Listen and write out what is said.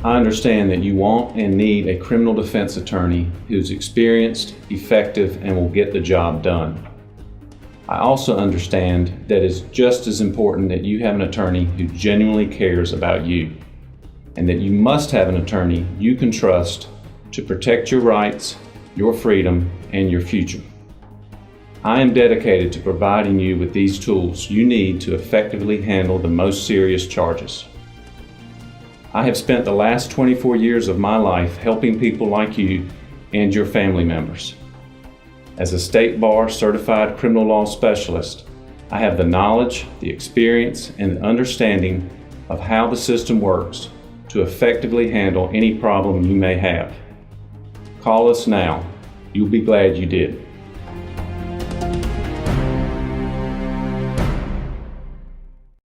I understand that you want and need a criminal defense attorney who's experienced, effective, and will get the job done. I also understand that it's just as important that you have an attorney who genuinely cares about you, and that you must have an attorney you can trust to protect your rights, your freedom, and your future. I am dedicated to providing you with these tools you need to effectively handle the most serious charges. I have spent the last 24 years of my life helping people like you and your family members. As a State Bar Certified Criminal Law Specialist, I have the knowledge, the experience, and the understanding of how the system works to effectively handle any problem you may have. Call us now. You'll be glad you did.